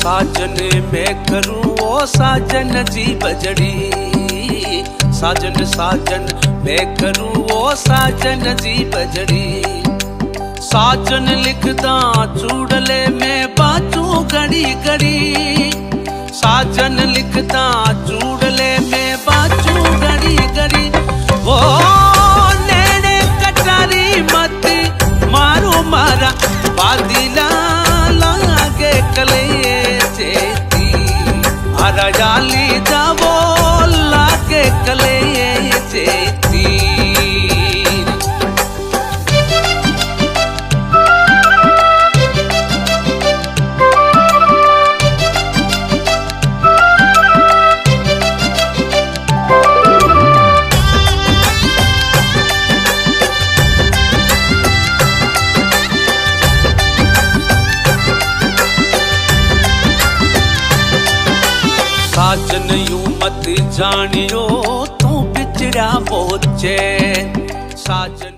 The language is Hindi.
साजन मैं करूं ओ साजन जी बजड़ी, साजन साजन मैं करूं ओ साजन जी बजड़ी। साजन लिखदा चूड़ले में बाजू घड़ी घड़ी, साजन लिखदा चूड़ले में बाजू घड़ी घड़ी। वो नैने कटारी मत मारो मारा बादिला लागे कले चेती, हरा जाली जावो लागे कले चेती। साजन यूं मत जानियो तू बिछड़ा पहुंचे, साजन